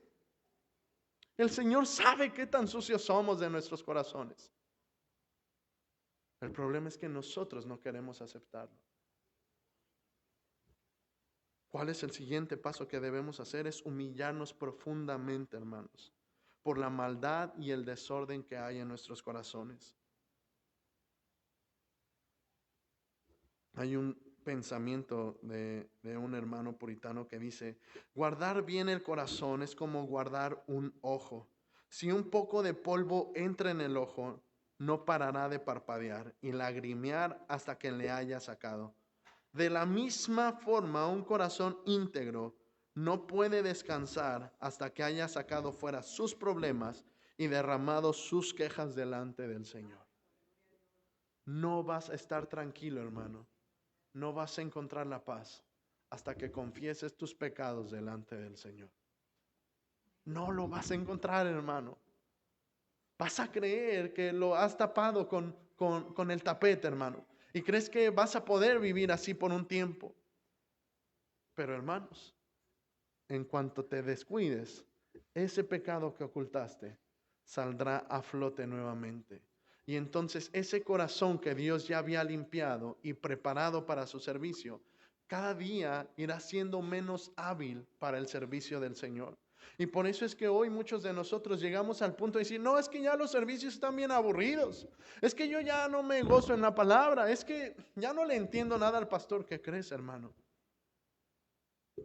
El Señor sabe qué tan sucios somos de nuestros corazones. El problema es que nosotros no queremos aceptarlo. ¿Cuál es el siguiente paso que debemos hacer? Es humillarnos profundamente, hermanos, por la maldad y el desorden que hay en nuestros corazones. Hay un pensamiento de un hermano puritano que dice, guardar bien el corazón es como guardar un ojo. Si un poco de polvo entra en el ojo, no parará de parpadear y lagrimear hasta que le haya sacado. De la misma forma, un corazón íntegro no puede descansar hasta que haya sacado fuera sus problemas y derramado sus quejas delante del Señor. No vas a estar tranquilo, hermano. No vas a encontrar la paz hasta que confieses tus pecados delante del Señor. No lo vas a encontrar, hermano. Vas a creer que lo has tapado con el tapete, hermano. Y crees que vas a poder vivir así por un tiempo. Pero, hermanos, en cuanto te descuides, ese pecado que ocultaste saldrá a flote nuevamente. Y entonces ese corazón que Dios ya había limpiado y preparado para su servicio, cada día irá siendo menos hábil para el servicio del Señor. Y por eso es que hoy muchos de nosotros llegamos al punto de decir, no, es que ya los servicios están bien aburridos. Es que yo ya no me gozo en la palabra. Es que ya no le entiendo nada al pastor. ¿Qué crees, hermano?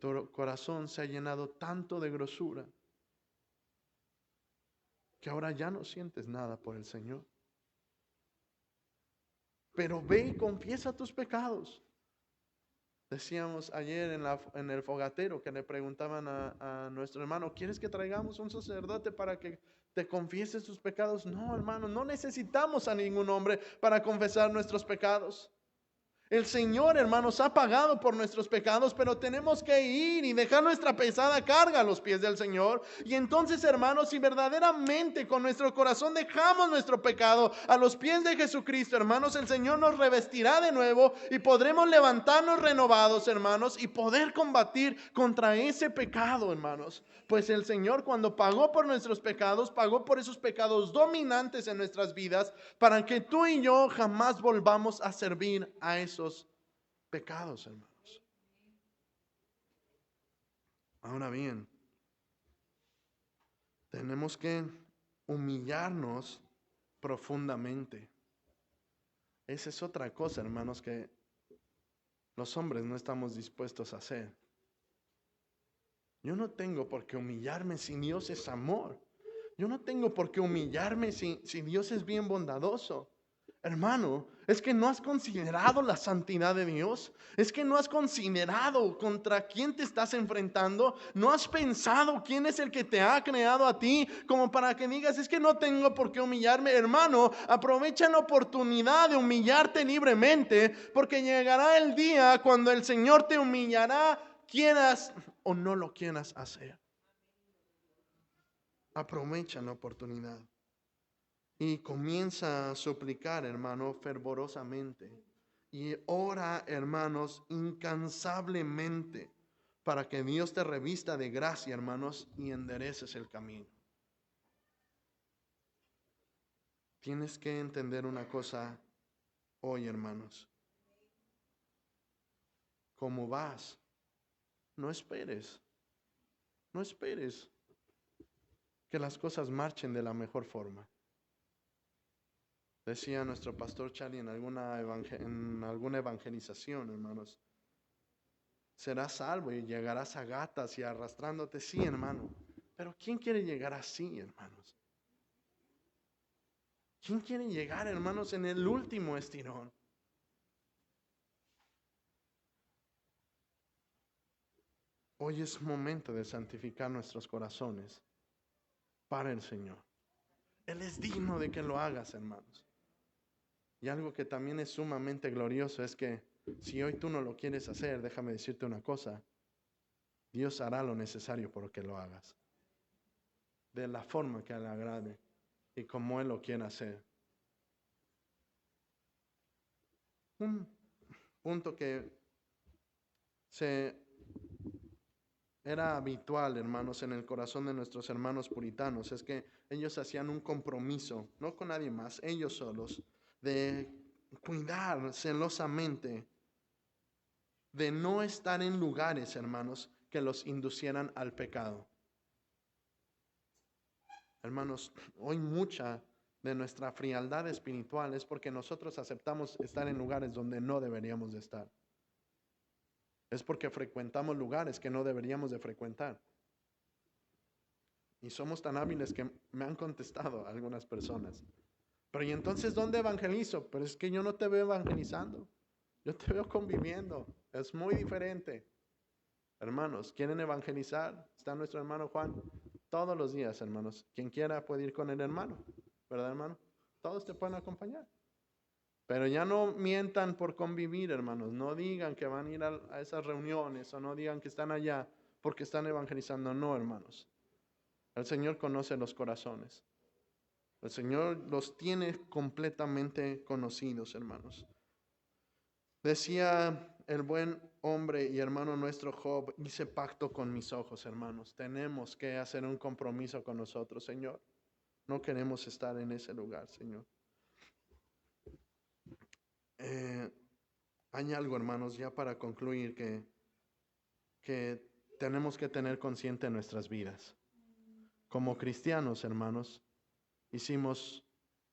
Tu corazón se ha llenado tanto de grosura que ahora ya no sientes nada por el Señor. Pero ve y confiesa tus pecados. Decíamos ayer en el fogatero que le preguntaban a nuestro hermano, ¿quieres que traigamos un sacerdote para que te confieses tus pecados? No, hermano, no necesitamos a ningún hombre para confesar nuestros pecados. El Señor, hermanos, ha pagado por nuestros pecados, pero tenemos que ir y dejar nuestra pesada carga a los pies del Señor. Y entonces, hermanos, si verdaderamente con nuestro corazón dejamos nuestro pecado a los pies de Jesucristo, hermanos, el Señor nos revestirá de nuevo y podremos levantarnos renovados, hermanos, y poder combatir contra ese pecado, hermanos. Pues el Señor, cuando pagó por nuestros pecados, pagó por esos pecados dominantes en nuestras vidas, para que tú y yo jamás volvamos a servir a esos pecados, hermanos. Ahora bien, tenemos que humillarnos profundamente. Esa es otra cosa, hermanos, que los hombres no estamos dispuestos a hacer. Yo no tengo por qué humillarme si Dios es amor. Yo no tengo por qué humillarme si Dios es bien bondadoso. Hermano, es que no has considerado la santidad de Dios. Es que no has considerado contra quién te estás enfrentando. No has pensado quién es el que te ha creado a ti como para que digas, es que no tengo por qué humillarme. Hermano, aprovecha la oportunidad de humillarte libremente, porque llegará el día cuando el Señor te humillará, quieras o no lo quieras hacer. Aprovecha la oportunidad. Y comienza a suplicar, hermano, fervorosamente. Y ora, hermanos, incansablemente para que Dios te revista de gracia, hermanos, y endereces el camino. Tienes que entender una cosa hoy, hermanos. ¿Cómo vas? No esperes. No esperes que las cosas marchen de la mejor forma. Decía nuestro pastor Charlie en alguna evangelización, hermanos, serás salvo y llegarás a gatas y arrastrándote, sí, hermano. Pero ¿quién quiere llegar así, hermanos? ¿Quién quiere llegar, hermanos, en el último estirón? Hoy es momento de santificar nuestros corazones para el Señor. Él es digno de que lo hagas, hermanos. Y algo que también es sumamente glorioso es que si hoy tú no lo quieres hacer, déjame decirte una cosa, Dios hará lo necesario por que lo hagas, de la forma que le agrade y como Él lo quiera hacer. Un punto que era habitual, hermanos, en el corazón de nuestros hermanos puritanos, es que ellos hacían un compromiso, no con nadie más, ellos solos, de cuidar celosamente, de no estar en lugares, hermanos, que los inducieran al pecado. Hermanos, hoy mucha de nuestra frialdad espiritual es porque nosotros aceptamos estar en lugares donde no deberíamos de estar. Es porque frecuentamos lugares que no deberíamos de frecuentar. Y somos tan hábiles que me han contestado algunas personas. Pero ¿y entonces dónde evangelizo? Pero es que yo no te veo evangelizando. Yo te veo conviviendo. Es muy diferente. Hermanos, ¿quieren evangelizar? Está nuestro hermano Juan. Todos los días, hermanos. Quien quiera puede ir con el hermano. ¿Verdad, hermano? Todos te pueden acompañar. Pero ya no mientan por convivir, hermanos. No digan que van a ir a esas reuniones o no digan que están allá porque están evangelizando. No, hermanos. El Señor conoce los corazones. El Señor los tiene completamente conocidos, hermanos. Decía el buen hombre y hermano nuestro Job, hice pacto con mis ojos, hermanos. Tenemos que hacer un compromiso con nosotros, Señor. No queremos estar en ese lugar, Señor. Hay algo, hermanos, ya para concluir, que tenemos que tener consciente en nuestras vidas. Como cristianos, hermanos, hicimos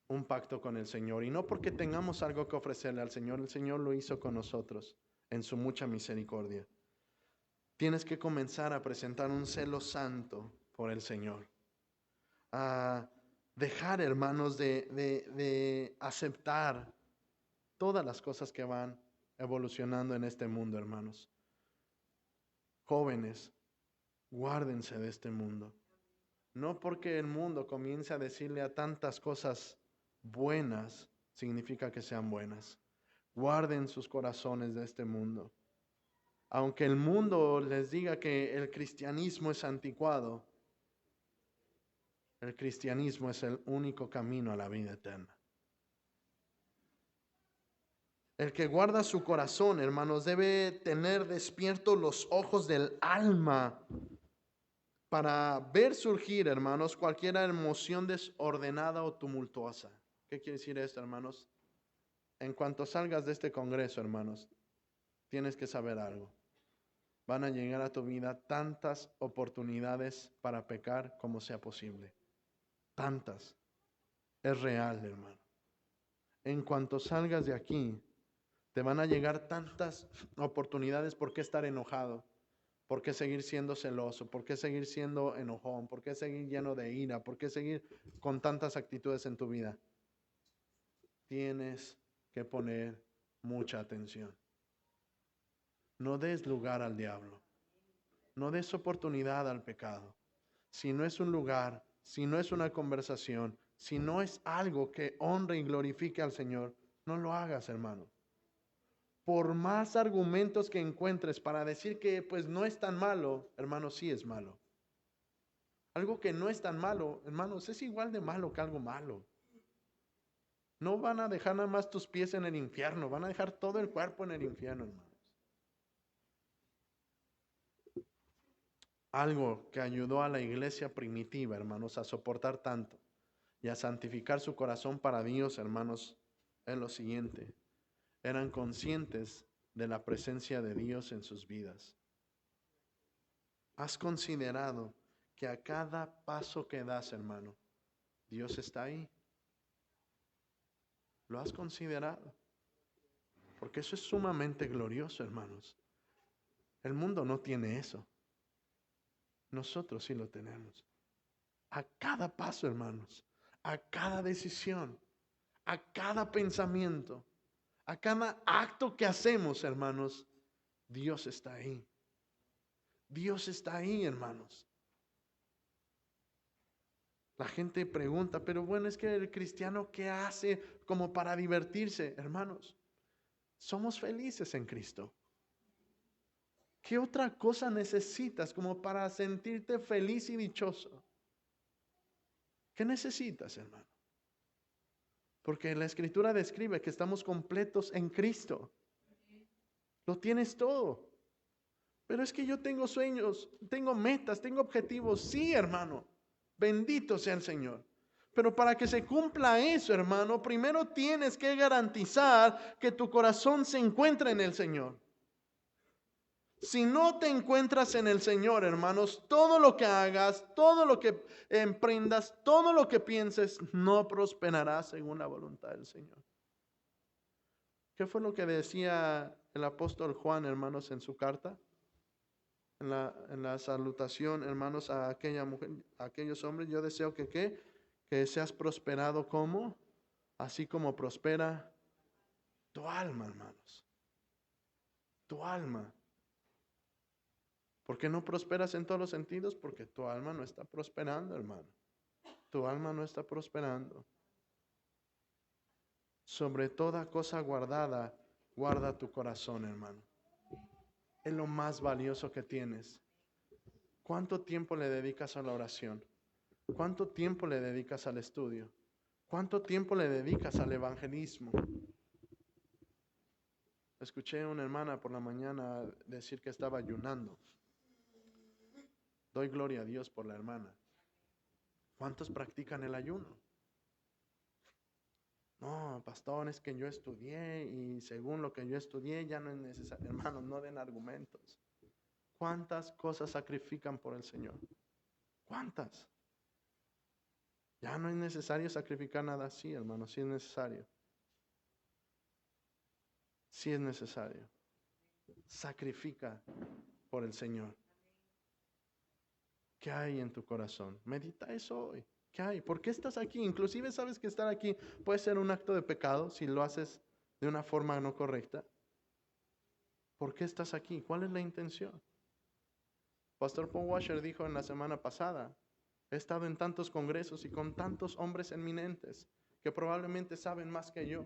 un pacto con el Señor. Y no porque tengamos algo que ofrecerle al Señor, el Señor lo hizo con nosotros en su mucha misericordia. Tienes que comenzar a presentar un celo santo por el Señor. A dejar, hermanos, de aceptar todas las cosas que van evolucionando en este mundo, hermanos. Jóvenes, guárdense de este mundo. No porque el mundo comience a decirle a tantas cosas buenas, significa que sean buenas. Guarden sus corazones de este mundo. Aunque el mundo les diga que el cristianismo es anticuado, el cristianismo es el único camino a la vida eterna. El que guarda su corazón, hermanos, debe tener despiertos los ojos del alma para ver surgir, hermanos, cualquier emoción desordenada o tumultuosa. ¿Qué quiere decir esto, hermanos? En cuanto salgas de este congreso, hermanos, tienes que saber algo. Van a llegar a tu vida tantas oportunidades para pecar como sea posible. Tantas. Es real, hermano. En cuanto salgas de aquí, te van a llegar tantas oportunidades por qué estar enojado, por qué seguir siendo celoso, por qué seguir siendo enojón, por qué seguir lleno de ira, por qué seguir con tantas actitudes en tu vida. Tienes que poner mucha atención. No des lugar al diablo. No des oportunidad al pecado. Si no es un lugar, si no es una conversación, si no es algo que honre y glorifique al Señor, no lo hagas, hermano. Por más argumentos que encuentres para decir que pues no es tan malo, hermano, sí es malo. Algo que no es tan malo, hermanos, es igual de malo que algo malo. No van a dejar nada más tus pies en el infierno, van a dejar todo el cuerpo en el infierno, hermanos. Algo que ayudó a la iglesia primitiva, hermanos, a soportar tanto y a santificar su corazón para Dios, hermanos, es lo siguiente. Eran conscientes de la presencia de Dios en sus vidas. ¿Has considerado que a cada paso que das, hermano, Dios está ahí? ¿Lo has considerado? Porque eso es sumamente glorioso, hermanos. El mundo no tiene eso. Nosotros sí lo tenemos. A cada paso, hermanos, a cada decisión, a cada pensamiento, a cada acto que hacemos, hermanos, Dios está ahí. Dios está ahí, hermanos. La gente pregunta, pero bueno, es que el cristiano, ¿qué hace como para divertirse? Hermanos, somos felices en Cristo. ¿Qué otra cosa necesitas como para sentirte feliz y dichoso? ¿Qué necesitas, hermano? Porque la Escritura describe que estamos completos en Cristo. Lo tienes todo. Pero es que yo tengo sueños, tengo metas, tengo objetivos. Sí, hermano. Bendito sea el Señor. Pero para que se cumpla eso, hermano, primero tienes que garantizar que tu corazón se encuentre en el Señor. Si no te encuentras en el Señor, hermanos, todo lo que hagas, todo lo que emprendas, todo lo que pienses, no prosperará según la voluntad del Señor. ¿Qué fue lo que decía el apóstol Juan, hermanos, en su carta? En la salutación, hermanos, a aquella mujer, a aquellos hombres, yo deseo que ¿qué? Que seas prosperado como, así como prospera tu alma, hermanos. Tu alma. ¿Por qué no prosperas en todos los sentidos? Porque tu alma no está prosperando, hermano. Tu alma no está prosperando. Sobre toda cosa guardada, guarda tu corazón, hermano. Es lo más valioso que tienes. ¿Cuánto tiempo le dedicas a la oración? ¿Cuánto tiempo le dedicas al estudio? ¿Cuánto tiempo le dedicas al evangelismo? Escuché a una hermana por la mañana decir que estaba ayunando. Doy gloria a Dios por la hermana. ¿Cuántos practican el ayuno? No, pastor, es que yo estudié y según lo que yo estudié ya no es necesario. Hermanos, no den argumentos. ¿Cuántas cosas sacrifican por el Señor? ¿Cuántas? Ya no es necesario sacrificar nada así, hermanos, sí es necesario. Sí es necesario. Sacrifica por el Señor. ¿Qué hay en tu corazón? Medita eso hoy. ¿Qué hay? ¿Por qué estás aquí? Inclusive sabes que estar aquí puede ser un acto de pecado si lo haces de una forma no correcta. ¿Por qué estás aquí? ¿Cuál es la intención? Pastor Paul Washer dijo en la semana pasada, he estado en tantos congresos y con tantos hombres eminentes que probablemente saben más que yo.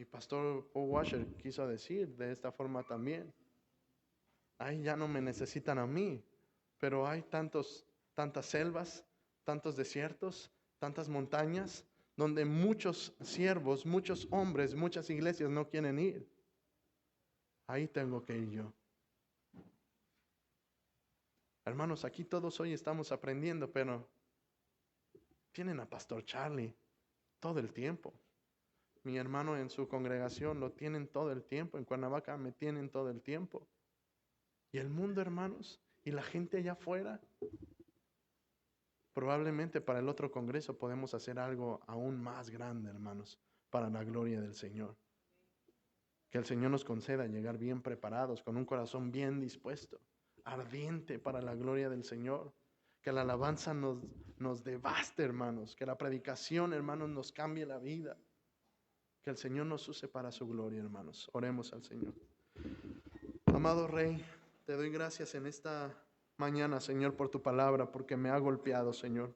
Y Pastor Paul Washer quiso decir de esta forma también. Ahí ya no me necesitan a mí, pero hay tantas selvas, tantos desiertos, tantas montañas, donde muchos siervos, muchos hombres, muchas iglesias no quieren ir. Ahí tengo que ir yo. Hermanos, aquí todos hoy estamos aprendiendo, pero tienen a Pastor Charlie todo el tiempo. Mi hermano en su congregación lo tienen todo el tiempo. En Cuernavaca me tienen todo el tiempo. Y el mundo, hermanos, y la gente allá afuera. Probablemente para el otro congreso podemos hacer algo aún más grande, hermanos, para la gloria del Señor. Que el Señor nos conceda llegar bien preparados, con un corazón bien dispuesto, ardiente para la gloria del Señor. Que la alabanza nos devaste, hermanos. Que la predicación, hermanos, nos cambie la vida. Que el Señor nos use para su gloria, hermanos. Oremos al Señor. Amado Rey, te doy gracias en esta mañana, Señor, por tu palabra, porque me ha golpeado, Señor.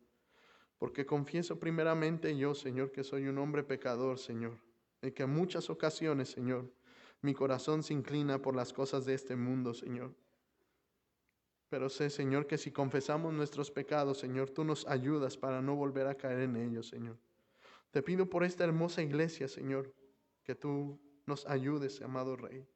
Porque confieso primeramente yo, Señor, que soy un hombre pecador, Señor. Y que en muchas ocasiones, Señor, mi corazón se inclina por las cosas de este mundo, Señor. Pero sé, Señor, que si confesamos nuestros pecados, Señor, tú nos ayudas para no volver a caer en ellos, Señor. Te pido por esta hermosa iglesia, Señor, que tú nos ayudes, amado Rey,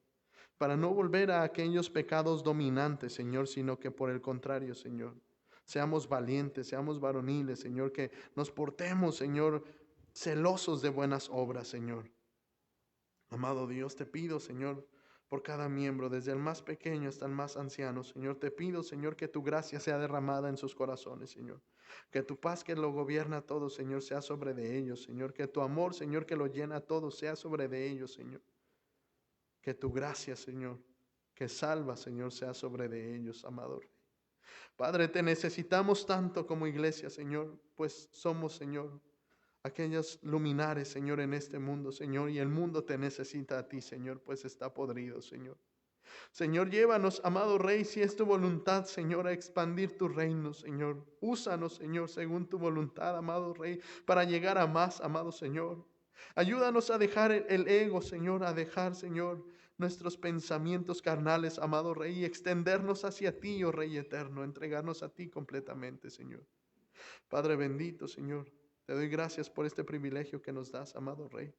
para no volver a aquellos pecados dominantes, Señor, sino que por el contrario, Señor, seamos valientes, seamos varoniles, Señor, que nos portemos, Señor, celosos de buenas obras, Señor. Amado Dios, te pido, Señor, por cada miembro, desde el más pequeño hasta el más anciano, Señor, te pido, Señor, que tu gracia sea derramada en sus corazones, Señor. Que tu paz que lo gobierna todo, Señor, sea sobre de ellos, Señor. Que tu amor, Señor, que lo llena todo, sea sobre de ellos, Señor. Que tu gracia, Señor, que salva, Señor, sea sobre de ellos, amado Rey. Padre, te necesitamos tanto como iglesia, Señor, pues somos, Señor, aquellos luminares, Señor, en este mundo, Señor, y el mundo te necesita a ti, Señor, pues está podrido, Señor. Señor, llévanos, amado Rey, si es tu voluntad, Señor, a expandir tu reino, Señor. Úsanos, Señor, según tu voluntad, amado Rey, para llegar a más, amado Señor. Ayúdanos a dejar el ego, Señor, a dejar, Señor, nuestros pensamientos carnales, amado Rey, y extendernos hacia ti, oh Rey eterno, entregarnos a ti completamente, Señor. Padre bendito, Señor, te doy gracias por este privilegio que nos das, amado Rey.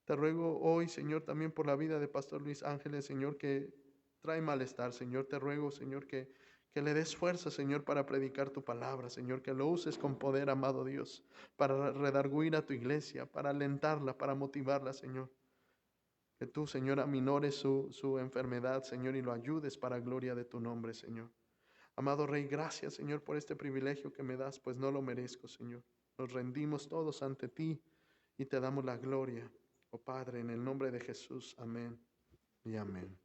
Te ruego hoy, Señor, también por la vida de Pastor Luis Ángeles, Señor, que trae malestar, Señor. Te ruego, Señor, que le des fuerza, Señor, para predicar tu palabra, Señor, que lo uses con poder, amado Dios, para redarguir a tu iglesia, para alentarla, para motivarla, Señor. Que tú, Señor, aminores su enfermedad, Señor, y lo ayudes para gloria de tu nombre, Señor. Amado Rey, gracias, Señor, por este privilegio que me das, pues no lo merezco, Señor. Nos rendimos todos ante ti y te damos la gloria. Oh Padre, en el nombre de Jesús, amén y amén.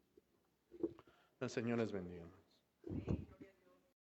El Señor les bendiga.